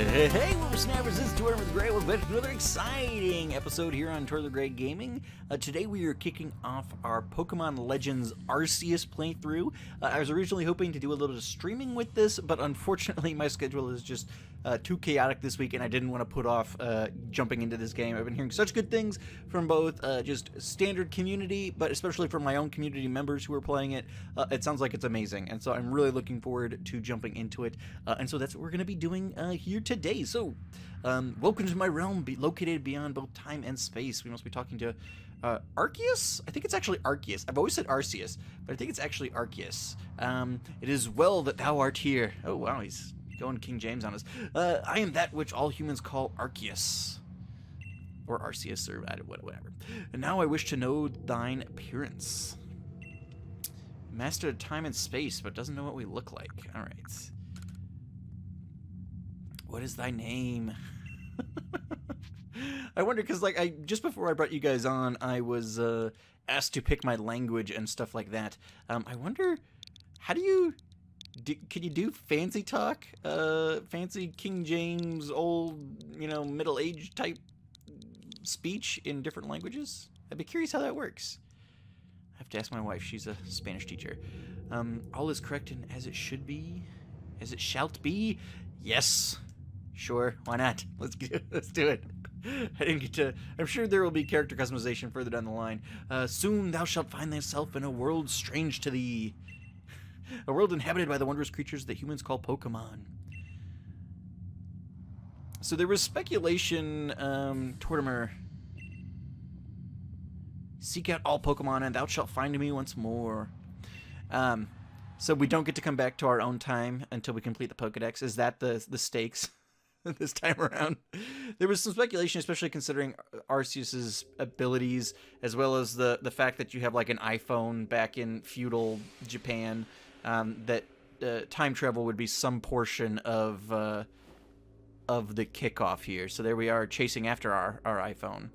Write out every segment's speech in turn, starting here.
Hey, whippersnappers, this is Tortimer with Gray. Welcome back to another exciting episode here on Tortimer Gray Gaming. Today we are kicking off our Pokemon Legends Arceus playthrough. I was originally hoping to do a little bit of streaming with this, but unfortunately my schedule is just too chaotic this week, and I didn't want to put off jumping into this game. I've been hearing such good things from both just standard community, but especially from my own community members who are playing it. It sounds like it's amazing, and so I'm really looking forward to jumping into it. And so that's what we're going to be doing here today. So, welcome to my realm, located beyond both time and space. We must be talking to Arceus? I think it's actually Arceus. I've always said Arceus, but I think it's actually Arceus. It is well that thou art here. Oh, wow, he's going King James on us. I am that which all humans call Arceus. Or Arceus, or whatever. And now I wish to know thine appearance. Master of time and space, but doesn't know what we look like. Alright. What is thy name? I wonder, because like just before I brought you guys on, I was asked to pick my language and stuff like that. I wonder, how do you can you do fancy talk? Fancy King James, old, middle-aged type speech in different languages? I'd be curious how that works. I have to ask my wife. She's a Spanish teacher. All is correct and as it should be, as it shalt be. Yes. Sure, why not? Let's do it. I didn't get to. I'm sure there will be character customization further down the line. Soon thou shalt find thyself in a world strange to thee. A world inhabited by the wondrous creatures that humans call Pokemon. So there was speculation, Tortimer. Seek out all Pokemon and thou shalt find me once more. So we don't get to come back to our own time until we complete the Pokedex. Is that the stakes this time around? There was some speculation, especially considering Arceus's abilities, as well as the fact that you have like an iPhone back in feudal Japan, that time travel would be some portion of the kickoff here. So there we are, chasing after our iPhone.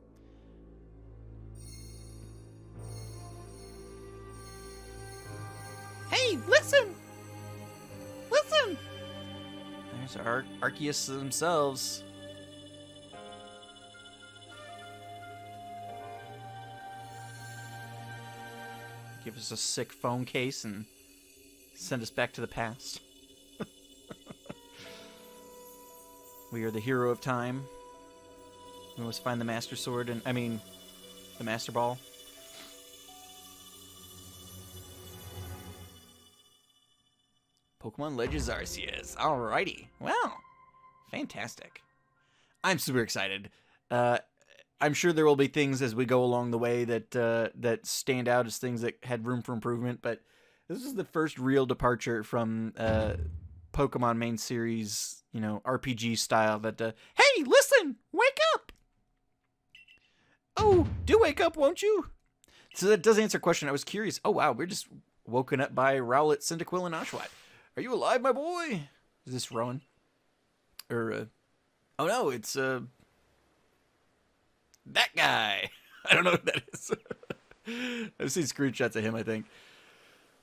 Hey, listen! Listen! There's our Arceus themselves. Give us a sick phone case and send us back to the past. We are the hero of time. We must find the Master Sword and, the Master Ball. Pokemon Legends Arceus. Alrighty. Well, fantastic. I'm super excited. I'm sure there will be things as we go along the way that stand out as things that had room for improvement, but this is the first real departure from Pokemon main series, RPG style that, hey, listen! Wake up! Oh, do wake up, won't you? So that does answer a question. I was curious. Oh, wow, we're just woken up by Rowlet, Cyndaquil, and Oshawott. Are you alive, my boy? Is this Rowan? Or, oh no, it's, that guy. I don't know who that is. I've seen screenshots of him, I think.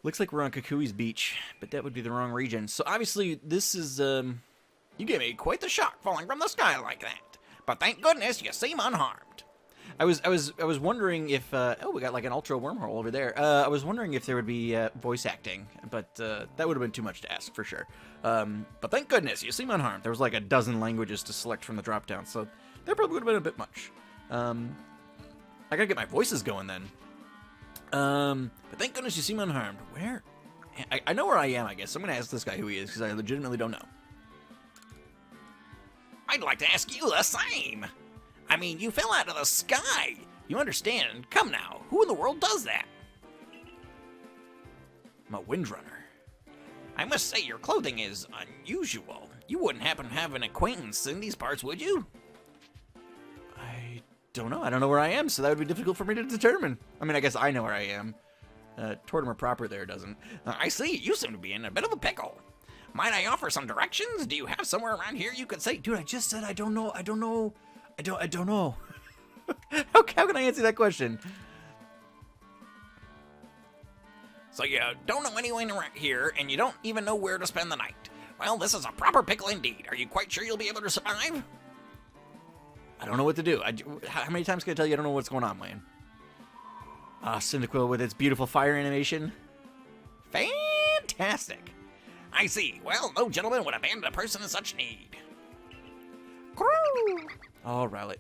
Looks like we're on Kukui's beach, but that would be the wrong region. So obviously, this is, you gave me quite the shock falling from the sky like that. But thank goodness you seem unharmed. I was wondering if oh, we got like an ultra wormhole over there. I was wondering if there would be voice acting, but that would have been too much to ask for sure. But thank goodness you seem unharmed. There was like a dozen languages to select from the drop down, so that probably would have been a bit much. I gotta get my voices going then. But thank goodness you seem unharmed. Where? I know where I am, I guess. I'm gonna ask this guy who he is because I legitimately don't know. I'd like to ask you the same. I mean, you fell out of the sky. You understand. Come now. Who in the world does that? I'm a windrunner. I must say your clothing is unusual. You wouldn't happen to have an acquaintance in these parts, would you? I don't know. I don't know where I am, so that would be difficult for me to determine. I mean, I guess I know where I am. Tortimer proper there doesn't. I see. You seem to be in a bit of a pickle. Might I offer some directions? Do you have somewhere around here you could say? Dude, I just said I don't know. I don't know. I don't know. How can I answer that question? So you don't know anyone around here, and you don't even know where to spend the night. Well, this is a proper pickle indeed. Are you quite sure you'll be able to survive? I don't know what to do. How many times can I tell you I don't know what's going on, man? Ah, Cyndaquil with its beautiful fire animation. Fantastic. I see. Well, no gentleman would abandon a person in such need. Oh, Rowlet.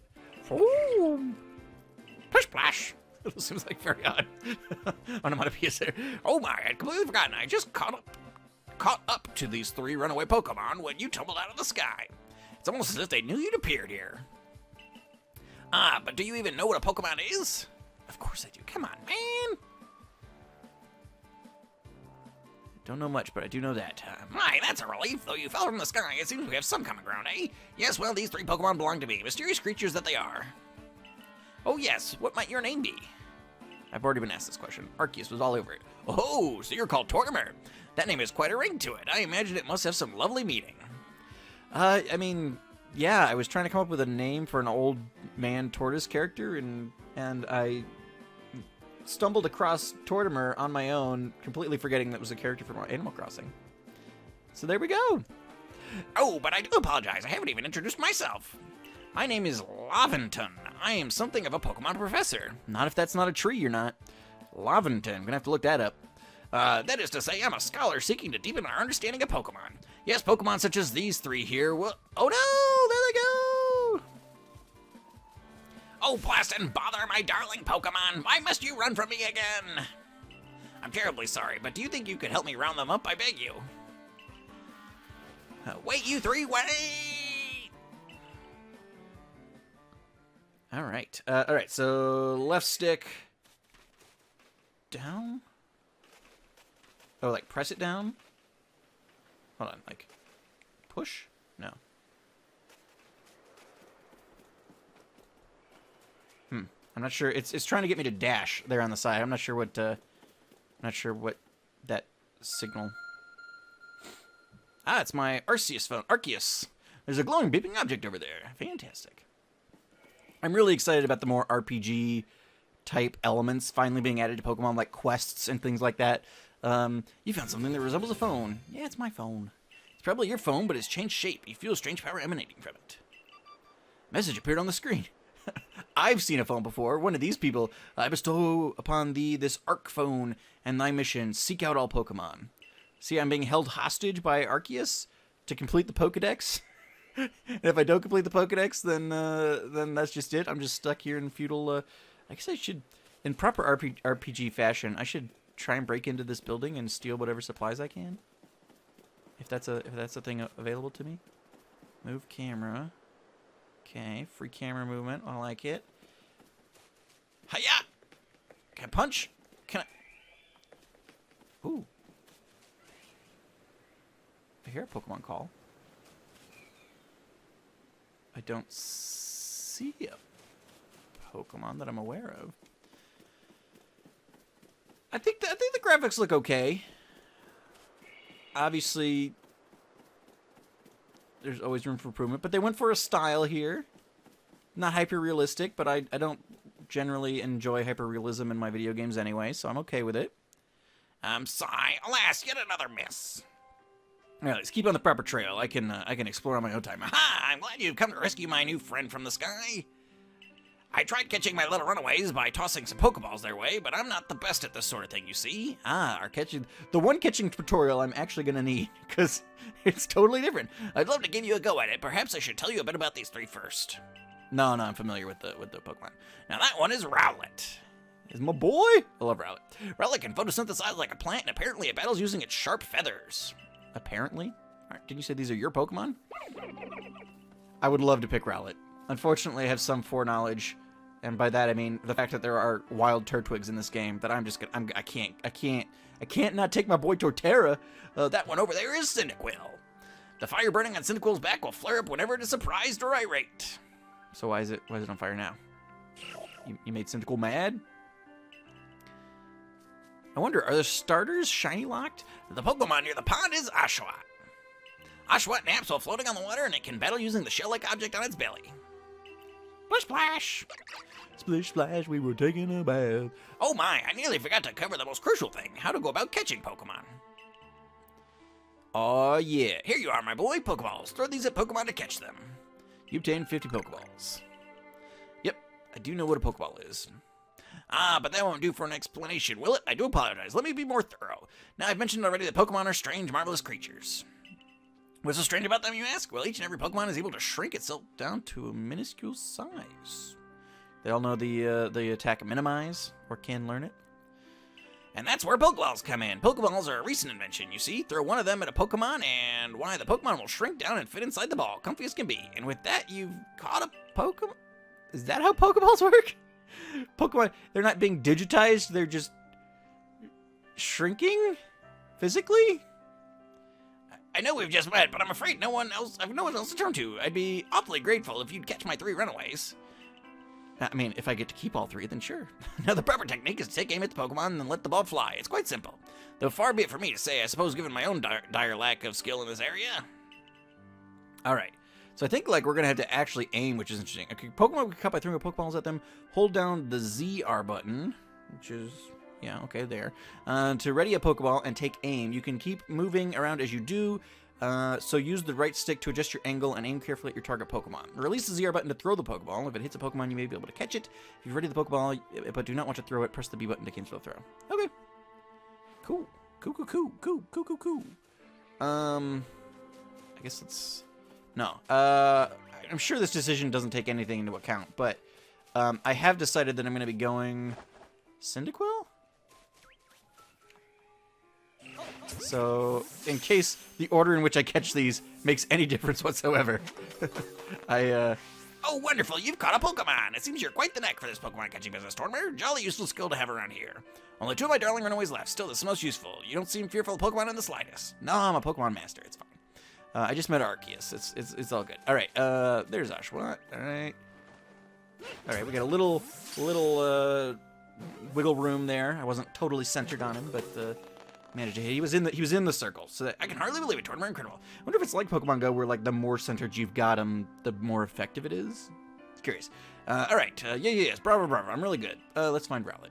Splish splash. It seems like very odd. Onomatopoeias there. Oh my, I'd completely forgotten. I just caught up to these 3 runaway Pokemon when you tumbled out of the sky. It's almost as if they knew you'd appeared here. Ah, but do you even know what a Pokemon is? Of course I do. Come on, man. Don't know much, but I do know that. My, that's a relief. Though you fell from the sky, it seems we have some common ground, eh? Yes, well, these 3 Pokemon belong to me, mysterious creatures that they are. Oh, yes. What might your name be? I've already been asked this question. Arceus was all over it. Oh, so you're called Tortimer. That name has quite a ring to it. I imagine it must have some lovely meaning. I mean, yeah, I was trying to come up with a name for an old man tortoise character, and I stumbled across Tortimer on my own, completely forgetting that was a character from Animal Crossing. So there we go. Oh, but I do apologize. I haven't even introduced myself. My name is Laventon. I am something of a Pokemon professor. Not if that's not a tree, you're not. Laventon. I'm gonna have to look that up. That is to say, I'm a scholar seeking to deepen our understanding of Pokemon. Yes, Pokemon such as these 3 here will... Oh no! There they go! Oh, blast and bother, my darling Pokemon! Why must you run from me again? I'm terribly sorry, but do you think you could help me round them up? I beg you. Wait, you 3, wait! Alright. Alright, so left stick... Down? Oh, like press it down? Hold on, like push? No. I'm not sure. It's trying to get me to dash there on the side. I'm not sure what that signal. Ah, it's my Arceus phone. Arceus. There's a glowing beeping object over there. Fantastic. I'm really excited about the more RPG type elements finally being added to Pokemon, like quests and things like that. You found something that resembles a phone. Yeah, it's my phone. It's probably your phone, but it's changed shape. You feel a strange power emanating from it. Message appeared on the screen. I've seen a phone before. One of these people. I bestow upon thee this Arc phone and thy mission. Seek out all Pokemon. See, I'm being held hostage by Arceus to complete the Pokedex. And if I don't complete the Pokedex, then that's just it. I'm just stuck here in feudal... I guess I should, in proper RPG fashion, I should try and break into this building and steal whatever supplies I can. If that's a thing available to me. Move camera. Okay, free camera movement. I like it. Hiya! Can I punch? Can I? Ooh. I hear a Pokemon call. I don't see a Pokemon that I'm aware of. I think the graphics look okay. Obviously, there's always room for improvement, but they went for a style here. Not hyper-realistic, but I don't generally enjoy hyper-realism in my video games anyway, so I'm okay with it. Sigh. Alas, yet another miss. Alright, let's keep on the proper trail. I can explore on my own time. Aha! I'm glad you've come to rescue my new friend from the sky. I tried catching my little runaways by tossing some Pokeballs their way, but I'm not the best at this sort of thing, you see. Ah, the one catching tutorial I'm actually going to need, because it's totally different. I'd love to give you a go at it. Perhaps I should tell you a bit about these 3 first. No, I'm familiar with the Pokemon. Now that one is Rowlet. Is my boy? I love Rowlet. Rowlet can photosynthesize like a plant, and apparently it battles using its sharp feathers. Apparently? Alright, did you say these are your Pokemon? I would love to pick Rowlet. Unfortunately, I have some foreknowledge, and by that I mean the fact that there are wild Turtwigs in this game that I'm just gonna, I can't not take my boy Torterra. That one over there is Cyndaquil. The fire burning on Cyndaquil's back will flare up whenever it is surprised or irate. So why is it on fire now? You made Cyndaquil mad? I wonder, are the starters shiny locked? The Pokemon near the pond is Oshawott. Oshawott naps while floating on the water, and it can battle using the shell-like object on its belly. Splish splash! Splish splash, we were taking a bath. Oh my, I nearly forgot to cover the most crucial thing, how to go about catching Pokemon. Oh yeah, here you are, my boy. Pokeballs. Throw these at Pokemon to catch them. You obtained 50 Pokeballs. Yep, I do know what a Pokeball is. Ah, but that won't do for an explanation, will it? I do apologize. Let me be more thorough. Now, I've mentioned already that Pokemon are strange, marvelous creatures. What's so strange about them, you ask? Well, each and every Pokemon is able to shrink itself down to a minuscule size. They all know the attack minimize, or can learn it. And that's where Pokeballs come in. Pokeballs are a recent invention, you see. Throw one of them at a Pokemon, and why, the Pokemon will shrink down and fit inside the ball, comfy as can be. And with that, you've caught a Pokemon? Is that how Pokeballs work? Pokemon, they're not being digitized, they're just shrinking physically? I know we've just met, but I'm afraid no one else to turn to. I'd be awfully grateful if you'd catch my 3 runaways. I mean, if I get to keep all 3, then sure. Now, the proper technique is to take aim at the Pokemon and then let the ball fly. It's quite simple. Though far be it for me to say, I suppose, given my own dire lack of skill in this area. Alright. So I think, like, we're going to have to actually aim, which is interesting. Okay, Pokemon get caught by throwing Pokeballs at them. Hold down the ZR button, which is, yeah, okay, there. To ready a Pokeball and take aim. You can keep moving around as you do, so use the right stick to adjust your angle and aim carefully at your target Pokemon. Release the ZR button to throw the Pokeball. If it hits a Pokemon, you may be able to catch it. If you've ready the Pokeball, but do not want to throw it, press the B button to cancel the throw. Okay. Cool. Cool. I guess it's... No. I'm sure this decision doesn't take anything into account, but I have decided that I'm going to be going Cyndaquil? So, in case the order in which I catch these makes any difference whatsoever, Oh, wonderful! You've caught a Pokemon! It seems you're quite the knack for this Pokemon catching business, Tortimer. Jolly useful skill to have around here. Only 2 of my darling runaways left. Still, this is most useful. You don't seem fearful of Pokemon in the slightest. No, I'm a Pokemon master. It's fine. I just met Arceus. It's all good. All right. There's Oshawott. All right. All right. We got a little wiggle room there. I wasn't totally centered on him, but managed to hit. He was in the circle. So I can hardly believe it. Tortimer, incredible. I wonder if it's like Pokemon Go, where like the more centered you've got him, the more effective it is. It's curious. All right. Yes. Bravo. I'm really good. Let's find Rowlet.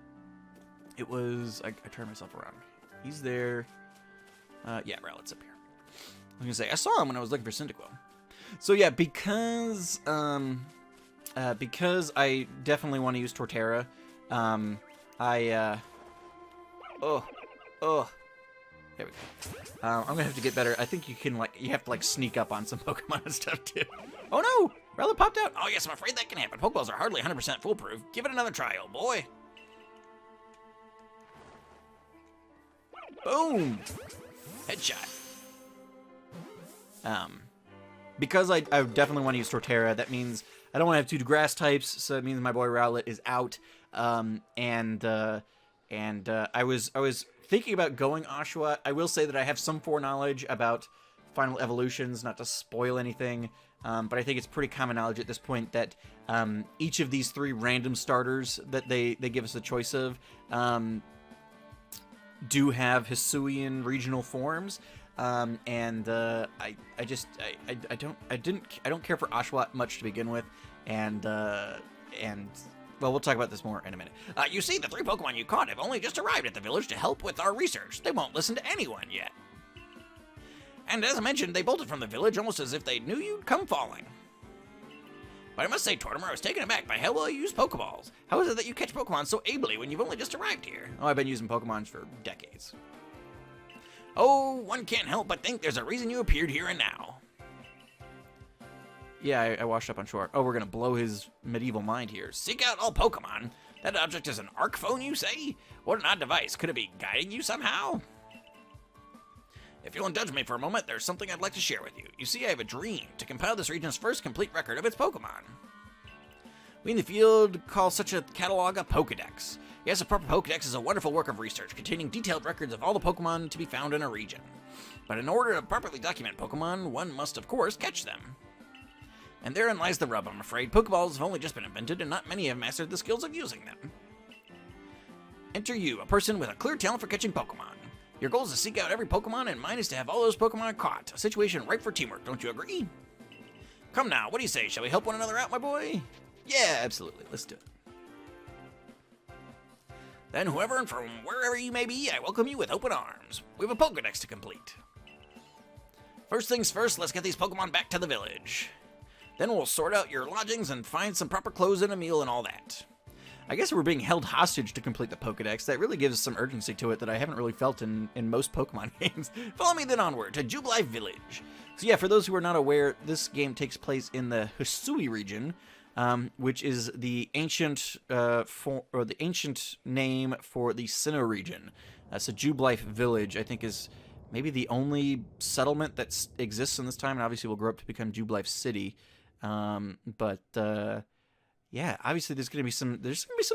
It was. I turned myself around. He's there. Yeah, Rowlet's up here. I was gonna say, I saw him when I was looking for Cyndaquil. So yeah, because I definitely want to use Torterra, there we go. I'm gonna have to get better. I think you have to sneak up on some Pokemon and stuff too. Oh no! Rowlet popped out! Oh yes, I'm afraid that can happen. Pokeballs are hardly 100% foolproof. Give it another try, old boy. Boom! Headshot. Because I definitely want to use Torterra, that means I don't want to have 2 grass types, so it means my boy Rowlet is out. I was thinking about going Oshawott. I will say that I have some foreknowledge about final evolutions, not to spoil anything, but I think it's pretty common knowledge at this point that each of these 3 random starters that they give us a choice of do have Hisuian regional forms. I don't care for Oshawott much to begin with, well, we'll talk about this more in a minute. You see, the 3 Pokemon you caught have only just arrived at the village to help with our research. They won't listen to anyone yet. And as I mentioned, they bolted from the village almost as if they knew you'd come falling. But I must say, Tortimer, I was taken aback by how well you use Pokeballs. How is it that you catch Pokemon so ably when you've only just arrived here? Oh, I've been using Pokemons for decades. Oh, one can't help but think there's a reason you appeared here and now. Yeah, I washed up on shore. Oh, we're gonna blow his medieval mind here. Seek out all Pokemon. That object is an arc phone, you say? What an odd device. Could it be guiding you somehow? If you'll indulge me for a moment, there's something I'd like to share with you. You see, I have a dream to compile this region's first complete record of its Pokemon. We in the field call such a catalog a Pokedex. Yes, a proper Pokedex is a wonderful work of research containing detailed records of all the Pokemon to be found in a region. But in order to properly document Pokemon, one must, of course, catch them. And therein lies the rub, I'm afraid. Pokeballs have only just been invented, and not many have mastered the skills of using them. Enter you, a person with a clear talent for catching Pokemon. Your goal is to seek out every Pokemon, and mine is to have all those Pokemon caught. A situation ripe for teamwork, don't you agree? Come now, what do you say? Shall we help one another out, my boy? Yeah, absolutely. Let's do it. Then whoever and from wherever you may be, I welcome you with open arms. We have a Pokedex to complete. First things first, let's get these Pokemon back to the village. Then we'll sort out your lodgings and find some proper clothes and a meal and all that. I guess we're being held hostage to complete the Pokedex. That really gives some urgency to it that I haven't really felt in most Pokemon games. Follow me then onward to Jubilife Village. So yeah, for those who are not aware, this game takes place in the Hisui region, which is the ancient name for the Sinnoh region. So Jubilife Village, I think, is maybe the only settlement that exists in this time, and obviously will grow up to become Jubilife City. Yeah, obviously there's gonna be some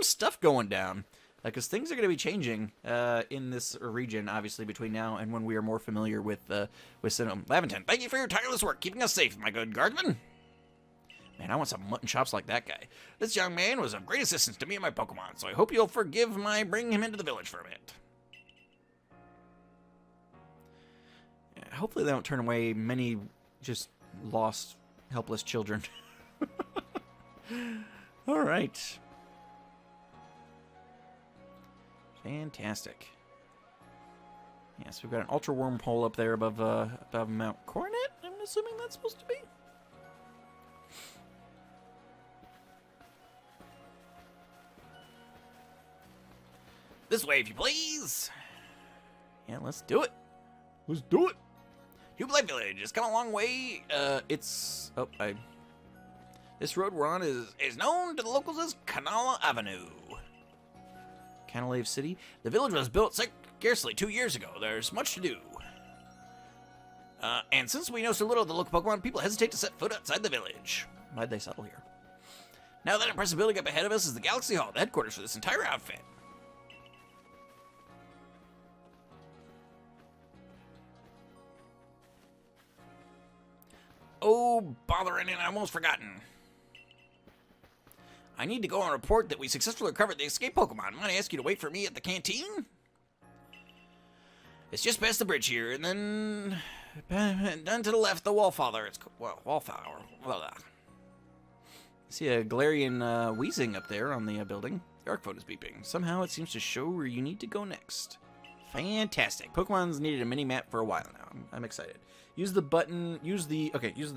stuff going down, because things are gonna be changing in this region, obviously between now and when we are more familiar with Sinnoh. Laventon, thank you for your tireless work keeping us safe, my good guardsman. Man, I want some mutton chops like that guy. This young man was of great assistance to me and my Pokemon, so I hope you'll forgive my bringing him into the village for a bit. Yeah, hopefully they don't turn away many just lost, helpless children. All right. Fantastic. Yes, we've got an ultra wormhole up there above Mount Coronet. I'm assuming that's supposed to be. This way, if you please. Yeah, let's do it. Let's do it. Jubilife Village has come a long way. This road we're on is known to the locals as Canala Avenue. Canalave City? The village was built scarcely 2 years ago. There's much to do. And since we know so little of the local Pokemon, people hesitate to set foot outside the village. Why'd they settle here? Now that impressive building up ahead of us is the Galaxy Hall, the headquarters for this entire outfit. Oh, bothering it, I almost forgotten. I need to go and report that we successfully recovered the escaped Pokemon. I'm going to ask you to wait for me at the canteen. It's just past the bridge here, and then to the left, the Wallflower. Wallflower. I see a Galarian wheezing up there on the building. The arc phone is beeping. Somehow it seems to show where you need to go next. Fantastic. Pokemon's needed a mini-map for a while now. I'm excited. Use the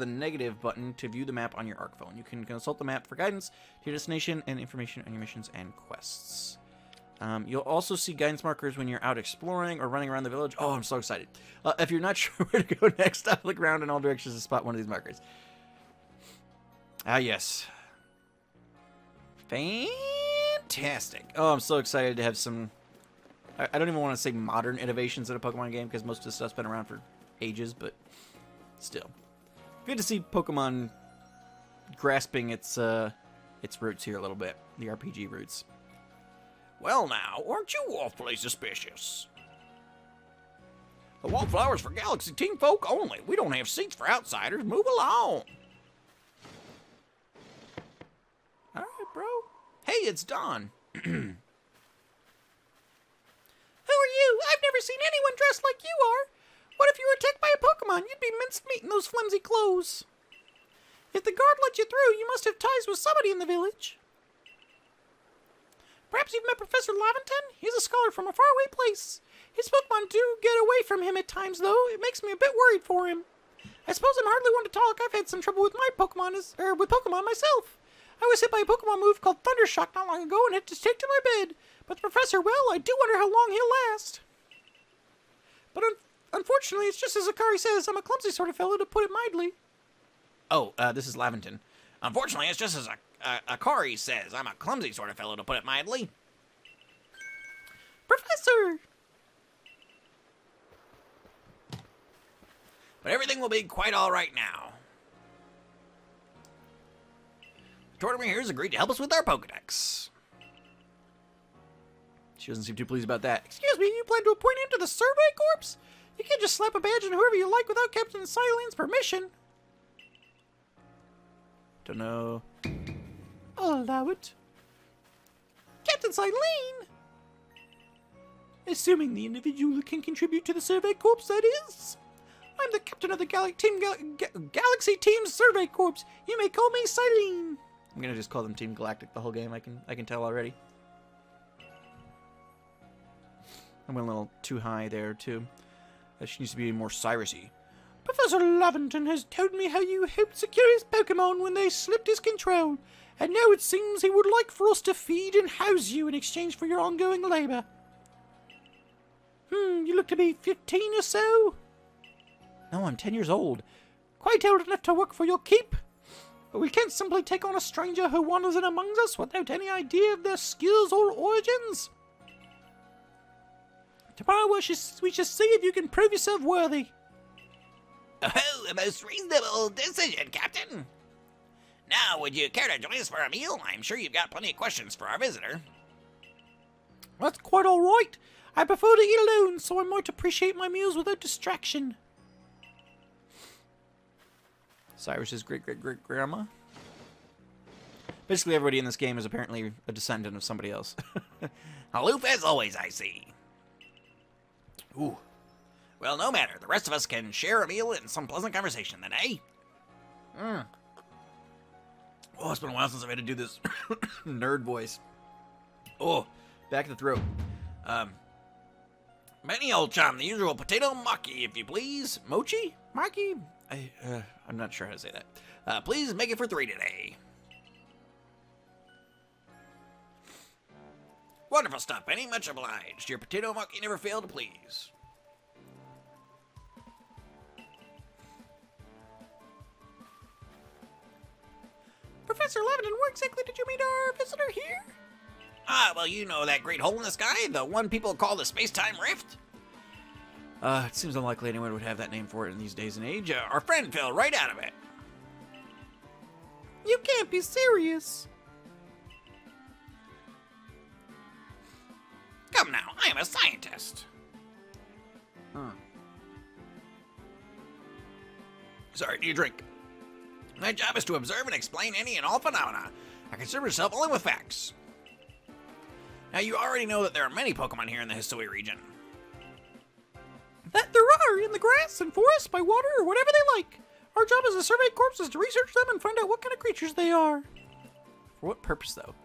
negative button to view the map on your ARC phone. You can consult the map for guidance to your destination and information on your missions and quests. You'll also see guidance markers when you're out exploring or running around the village. Oh, I'm so excited. If you're not sure where to go next, I'll look around in all directions to spot one of these markers. Ah, yes. Fantastic. Oh, I'm so excited to have some... I don't even want to say modern innovations in a Pokemon game, because most of this stuff's been around for ages, but still. Good to see Pokemon grasping its roots here a little bit, the RPG roots. Well now, aren't you awfully suspicious? The Wallflower's for Galaxy Team folk only. We don't have seats for outsiders. Move along. Alright, bro. Hey, it's Don. Who are you? I've never seen anyone dressed like you are. What if you were attacked by a Pokemon? You'd be minced meat in those flimsy clothes. If the guard let you through, you must have ties with somebody in the village. Perhaps you've met Professor Laventon? He's a scholar from a faraway place. His Pokemon do get away from him at times, though. It makes me a bit worried for him. I suppose I'm hardly one to talk. I've had some trouble with my Pokemon, with Pokemon myself. I was hit by a Pokemon move called Thundershock not long ago and had to take to my bed. But the Professor, well, I do wonder how long he'll last. But unfortunately, it's just as Akari says, I'm a clumsy sort of fellow, to put it mildly. Oh, this is Laventon. Unfortunately, it's just as Akari says, I'm a clumsy sort of fellow, to put it mildly. Professor! But everything will be quite all right now. Tortimer here has agreed to help us with our Pokedex. She doesn't seem too pleased about that. Excuse me, you plan to appoint him to the Survey Corps? You can't just slap a badge on whoever you like without Captain Silen's permission. Don't know. I'll allow it. Captain Silene! Assuming the individual can contribute to the Survey Corps, that is. I'm the captain of the Galaxy Team Survey Corps. You may call me Silene. I'm gonna just call them Team Galactic the whole game. I can tell already. I went a little too high there too. She needs to be more Cyrus-y. Professor Lavington has told me how you helped secure his Pokémon when they slipped his control, and now it seems he would like for us to feed and house you in exchange for your ongoing labor. You look to be 15 or so? No, I'm 10 years old. Quite old enough to work for your keep. But we can't simply take on a stranger who wanders in among us without any idea of their skills or origins. Tomorrow we shall see if you can prove yourself worthy. Oh, a most reasonable decision, Captain. Now, would you care to join us for a meal? I'm sure you've got plenty of questions for our visitor. That's quite all right. I prefer to eat alone, so I might appreciate my meals without distraction. Cyrus's great-great-great-grandma. Basically, everybody in this game is apparently a descendant of somebody else. Aloof as always, I see. Ooh. Well, no matter. The rest of us can share a meal and some pleasant conversation then, eh? Oh, it's been a while since I've had to do this nerd voice. Oh, back of the throat. Benny, old chum, the usual potato maki, if you please. Mochi? Maki? I'm not sure how to say that. Please make it for 3 today. Wonderful stuff, Benny. Much obliged. Your potato maki never failed to please. Professor Lavington, where exactly did you meet our visitor here? Ah, well, you know that great hole in the sky, the one people call the space-time rift? It seems unlikely anyone would have that name for it in these days and age. Our friend fell right out of it. You can't be serious. Come now, I am a scientist. Sorry, need a drink. My job is to observe and explain any and all phenomena. I concern myself only with facts. Now, you already know that there are many Pokemon here in the Hisui region. That there are, in the grass and forest, by water, or whatever they like. Our job is to survey corpses, to research them, and find out what kind of creatures they are. For what purpose, though?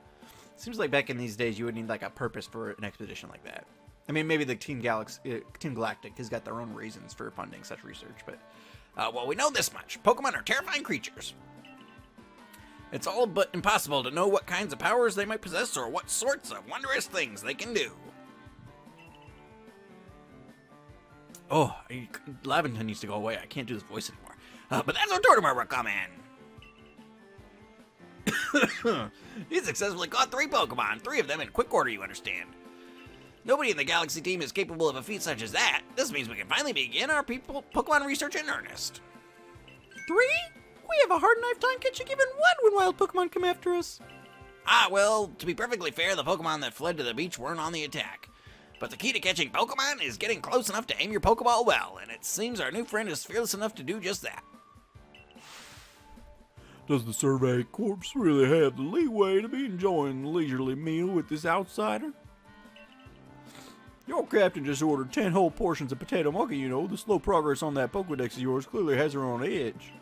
Seems like back in these days you would need like a purpose for an expedition like that. I mean, maybe the Team Galactic has got their own reasons for funding such research, but... well, we know this much. Pokemon are terrifying creatures. It's all but impossible to know what kinds of powers they might possess or what sorts of wondrous things they can do. Oh, Lavington needs to go away. I can't do this voice anymore. But that's where Tortimer will come in. He successfully caught 3 Pokemon, 3 of them in quick order, you understand. Nobody in the Galaxy team is capable of a feat such as that. This means we can finally begin our Pokemon research in earnest. 3? We have a hard enough time catching even 1 when wild Pokemon come after us. Ah, well, to be perfectly fair, the Pokemon that fled to the beach weren't on the attack. But the key to catching Pokemon is getting close enough to aim your Pokeball well, and it seems our new friend is fearless enough to do just that. Does the Survey Corps really have the leeway to be enjoying a leisurely meal with this outsider? Your captain just ordered 10 whole portions of potato maki, you know. The slow progress on that Pokedex of yours clearly has her on edge.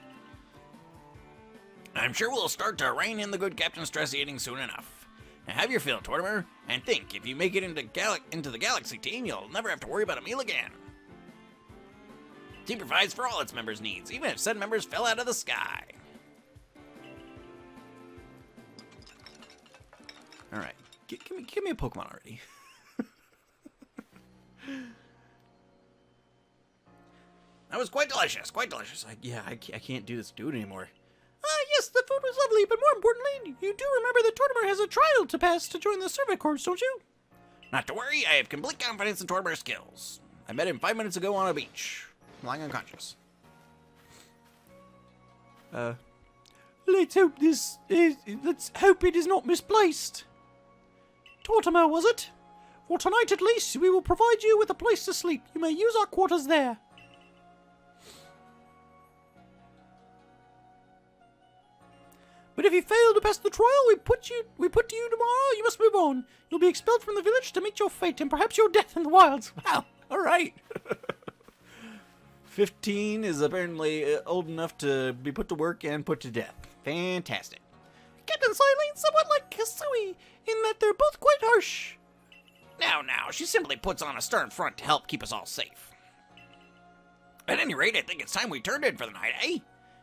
I'm sure we'll start to rein in the good Captain Stress eating soon enough. Now have your fill, Tortimer, and think, if you make it into the Galaxy team, you'll never have to worry about a meal again. The team provides for all its members' needs, even if said members fell out of the sky. Alright, give me a Pokemon already. That was quite delicious, quite delicious. I can't do this dude anymore. Yes, the food was lovely, but more importantly, you do remember that Tortimer has a trial to pass to join the Survey Corps, don't you? Not to worry, I have complete confidence in Tortimer's skills. I met him 5 minutes ago on a beach, lying unconscious. Let's hope it is not misplaced. Tortimer, was it? For tonight at least, we will provide you with a place to sleep. You may use our quarters there. But if you fail to pass the trial we put to you tomorrow, you must move on. You'll be expelled from the village to meet your fate and perhaps your death in the wilds. Wow, alright. 15 is apparently old enough to be put to work and put to death. Fantastic. Captain Silene somewhat like Hisui, in that they're both quite harsh. Now, she simply puts on a stern front to help keep us all safe. At any rate, I think it's time we turned in for the night, eh?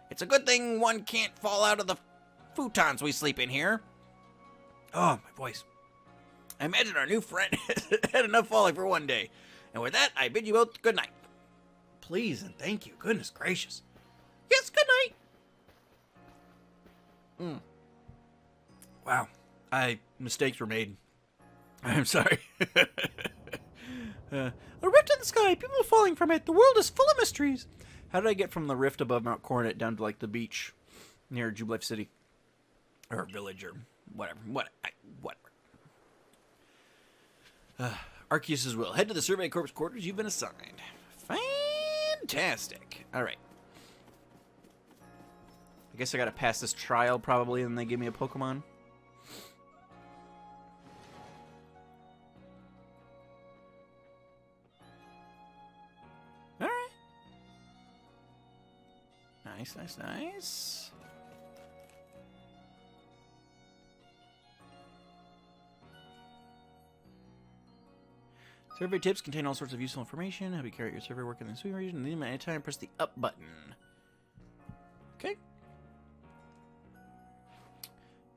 It's a good thing one can't fall out of the futons we sleep in here. Oh, my voice. I imagine our new friend had enough falling for one day. And with that, I bid you both good night. Please and thank you. Goodness gracious. Yes, good night. Wow. Mistakes were made. I'm sorry. A rift in the sky, people falling from it. The world is full of mysteries. How did I get from the rift above Mount Coronet down to, like, the beach near Jubilife City? Or village, or whatever. Whatever. Arceus' will. Head to the Survey Corps quarters you've been assigned. Fantastic. Alright. I guess I gotta pass this trial, probably, and they give me a Pokemon. Alright. Nice, nice, nice. Survey tips contain all sorts of useful information. Help you carry out your survey work in the Hisui region. Need them at any time. Press the up button. Okay.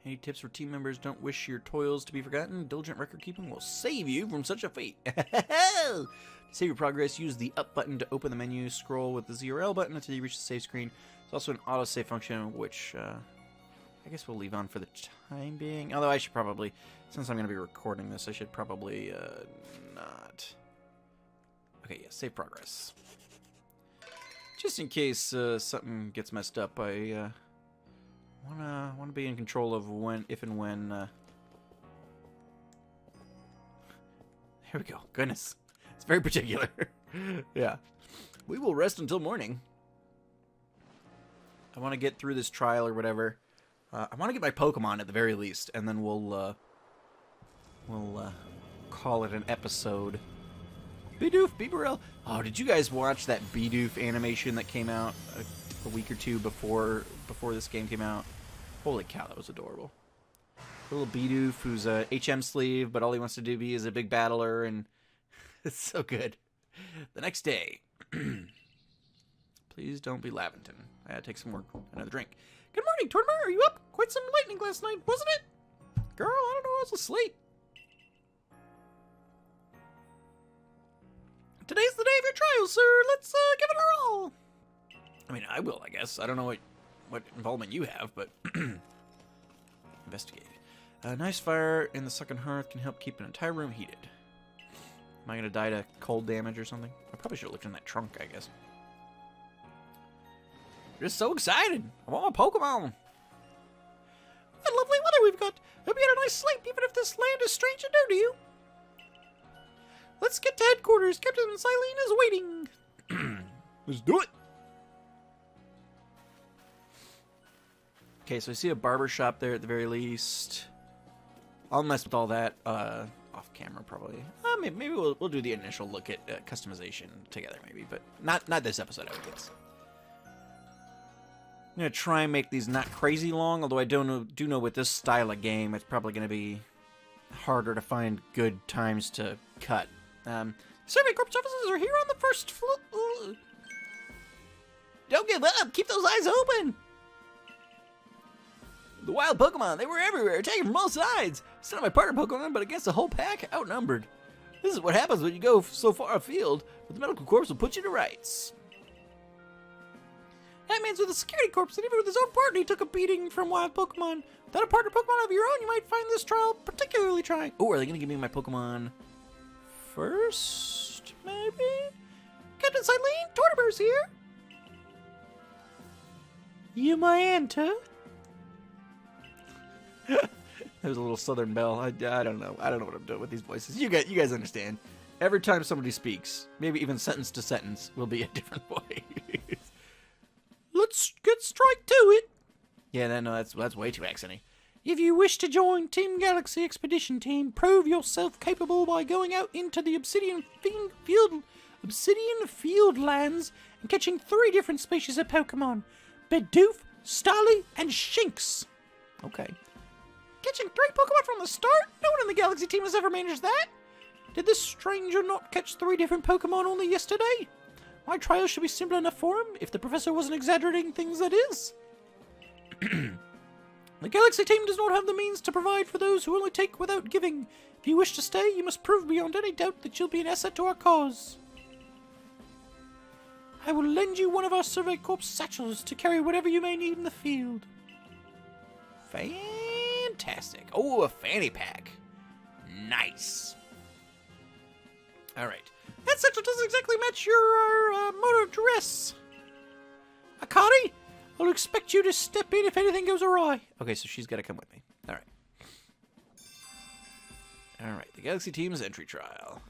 Any tips for team members don't wish your toils to be forgotten? Diligent record keeping will save you from such a fate. To save your progress, use the up button to open the menu. Scroll with the Z or L button until you reach the save screen. There's also an autosave function, which I guess we'll leave on for the time being. Although I should probably, since I'm going to be recording this, I should probably not. Okay, yeah, save progress. Just in case something gets messed up, I wanna be in control of when, if and when. Here we go. Goodness, it's very particular. Yeah, we will rest until morning. I want to get through this trial or whatever. I want to get my Pokemon at the very least, and then we'll call it an episode. Bidoof, Bibarel. Oh, did you guys watch that Bidoof animation that came out a week or two before this game came out? Holy cow, that was adorable. Little Bidoof who's a HM sleeve, but all he wants to do is a big battler, and it's so good. The next day. Please don't be Laventon. I gotta take some work. Another drink. Good morning, Tortimer. Are you up? Quite some lightning last night, wasn't it? Girl, I don't know. I was asleep. Today's the day of your trial, sir. Let's give it our all. I mean, I will, I guess. I don't know what involvement you have, but investigate. A nice fire in the second hearth can help keep an entire room heated. Am I gonna die to cold damage or something? I probably should have looked in that trunk, I guess. I'm just so excited. I want my Pokemon. What lovely weather we've got. Hope you had a nice sleep, even if this land is strange and new to you. Let's get to headquarters. Captain Silene is waiting. Let's do it. Okay, so I see a barber shop there at the very least. I'll mess with all that off camera, probably. Maybe we'll do the initial look at customization together, maybe, but not this episode, I would guess. I'm gonna try and make these not crazy long, although I do know with this style of game, it's probably gonna be harder to find good times to cut. Survey Corps officers are here on the first floor. Don't give up! Keep those eyes open! The wild Pokemon, they were everywhere, attacking from all sides. Sent my partner Pokemon, but against the whole pack, outnumbered. This is what happens when you go so far afield, but the medical corps will put you to rights. That man's with the security corps, and even with his own partner, he took a beating from wild Pokemon. Without a partner Pokemon of your own, you might find this trial particularly trying. Oh, are they going to give me my Pokemon first, maybe? Captain Silene, Tortimer's here. You may enter. There's a little Southern Belle. I don't know. I don't know what I'm doing with these voices. You guys understand. Every time somebody speaks, maybe even sentence to sentence, will be a different voice. Let's get straight to it. Yeah, no, that's way too accenty. If you wish to join Team Galaxy Expedition Team, prove yourself capable by going out into the Obsidian Fieldlands and catching 3 different species of Pokemon: Bidoof, Starly, and Shinx. Okay. Catching 3 Pokemon from the start? No one in the Galaxy team has ever managed that. Did this stranger not catch 3 different Pokemon only yesterday? My trial should be simple enough for him, if the professor wasn't exaggerating things, that is. The Galaxy team does not have the means to provide for those who only take without giving. If you wish to stay, you must prove beyond any doubt that you'll be an asset to our cause. I will lend you one of our Survey Corps satchels to carry whatever you may need in the field. Fantastic. Oh, a fanny pack. Nice. All right. That satchel doesn't exactly match your mode of dress. Akari, I'll expect you to step in if anything goes awry. Okay, so she's got to come with me. All right. All right, the Galaxy Team's entry trial.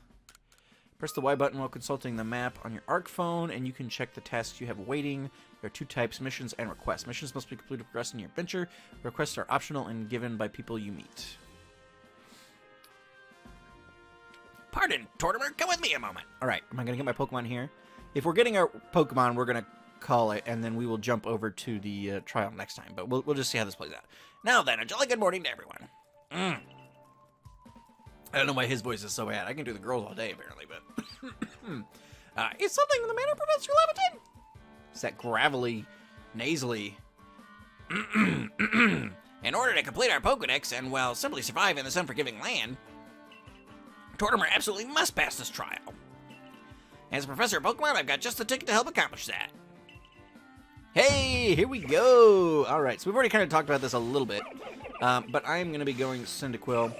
Press the Y button while consulting the map on your ARC phone, and you can check the tasks you have waiting. There are 2 types, missions and requests. Missions must be completed to progress in your adventure. Requests are optional and given by people you meet. Pardon, Tortimer, come with me a moment. All right, am I going to get my Pokemon here? If we're getting our Pokemon, we're going to call it, and then we will jump over to the trial next time. But we'll just see how this plays out. Now then, a jolly good morning to everyone. I don't know why his voice is so bad. I can do the girls all day, apparently, but... Is something the matter, Professor Leviton? It's that gravelly, nasally... In order to complete our Pokedex and, well, simply survive in this unforgiving land, Tortimer absolutely must pass this trial. As a professor of Pokemon, I've got just the ticket to help accomplish that. Hey, here we go! Alright, so we've already kind of talked about this a little bit, but I'm going to be going Cyndaquil,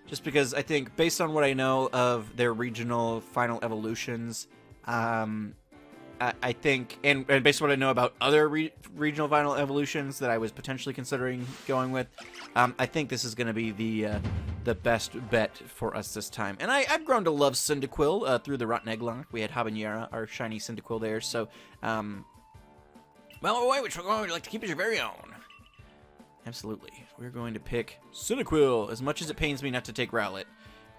just because I think, based on what I know of their regional final evolutions, I think, and based on what I know about other regional final evolutions that I was potentially considering going with, I think this is going to be the best bet for us this time. And I've grown to love Cyndaquil through the Rotten Egglock. We had Habanera, our shiny Cyndaquil there, so... well, which one would you like to keep as your very own? Absolutely. We're going to pick Cyndaquil, as much as it pains me not to take Rowlet.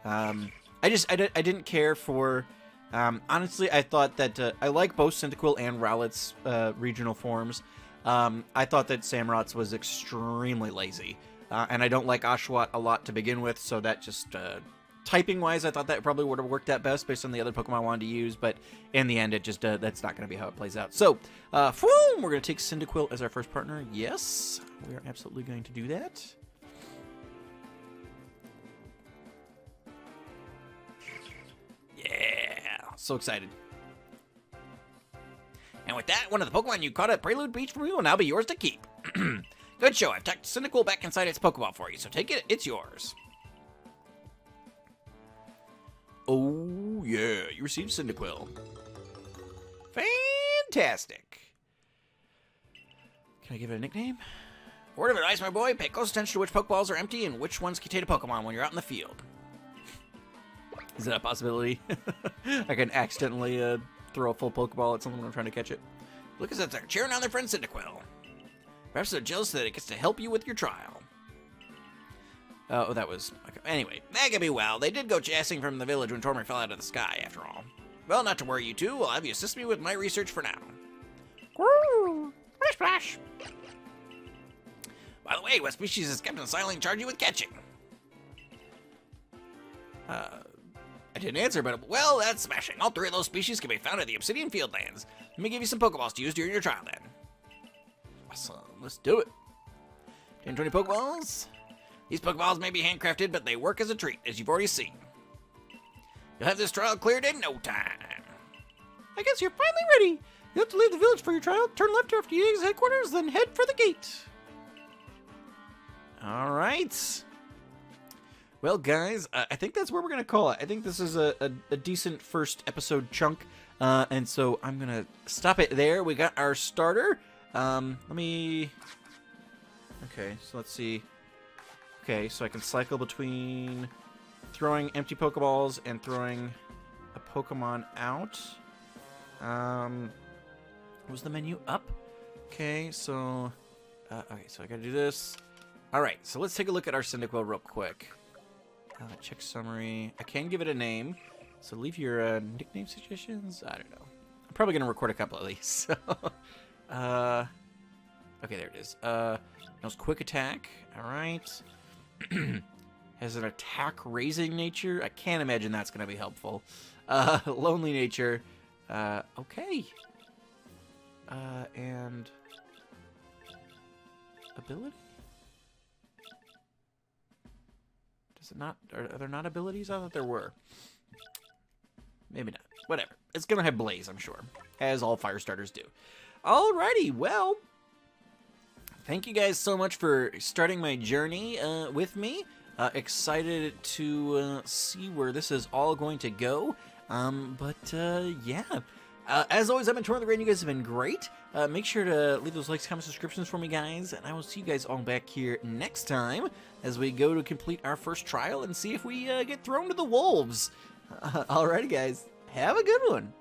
I didn't care for... honestly, I thought that... I like both Cyndaquil and Rowlet's regional forms. I thought that Samurot's was extremely lazy. And I don't like Oshawott a lot to begin with, so that just... typing-wise, I thought that probably would have worked out best based on the other Pokemon I wanted to use, but in the end, it just that's not going to be how it plays out. So, we're going to take Cyndaquil as our first partner. Yes, we are absolutely going to do that. Yeah. So excited. And with that, one of the Pokemon you caught at Prelude Beach for me will now be yours to keep. Good show. I've tucked Cyndaquil back inside its Pokeball for you, so take it. It's yours. Oh, yeah, you received Cyndaquil. Fantastic. Can I give it a nickname? Word of advice, my boy, pay close attention to which Pokeballs are empty and which ones contain a Pokemon when you're out in the field. Is that a possibility? I can accidentally throw a full Pokeball at someone when I'm trying to catch it. Look as if they're cheering on their friend Cyndaquil. Perhaps they're jealous that it gets to help you with your trial. Oh, that was... Okay. Anyway. That could be well. They did go chasing from the village when Tortimer fell out of the sky, after all. Well, not to worry, you two. I'll have you assist me with my research for now. Grrr! Splash, splash! By the way, what species is Captain Siling charge you with catching? I didn't answer, but... Well, that's smashing. All 3 of those species can be found at the Obsidian Fieldlands. Let me give you some Pokeballs to use during your trial, then. Awesome. Let's do it. 10, 20 Pokeballs. These Pokeballs may be handcrafted, but they work as a treat, as you've already seen. You'll have this trial cleared in no time. I guess you're finally ready. You have to leave the village for your trial, turn left after you exit headquarters, then head for the gate. All right. Well, guys, I think that's where we're going to call it. I think this is a decent first episode chunk, and so I'm going to stop it there. We got our starter. Let me... Okay, so let's see. Okay, so I can cycle between throwing empty Pokeballs and throwing a Pokemon out. Was the menu up? Okay, so... okay, so I gotta do this. Alright, so let's take a look at our Cyndaquil real quick. Check summary. I can give it a name. So leave your nickname suggestions. I don't know. I'm probably gonna record a couple of these. So, okay, there it is. Knows quick attack. Alright. Has an attack raising nature. I can't imagine that's gonna be helpful. Lonely nature. Okay. And ability? Does it not? Are there not abilities? I thought there were. Maybe not. Whatever. It's gonna have Blaze, I'm sure, as all fire starters do. Alrighty, well, thank you guys so much for starting my journey with me. Excited to see where this is all going to go. Yeah. As always, I've been Tortimer the Great, and you guys have been great. Make sure to leave those likes, comments, subscriptions for me, guys, and I will see you guys all back here next time as we go to complete our first trial and see if we get thrown to the wolves. Alrighty, guys. Have a good one.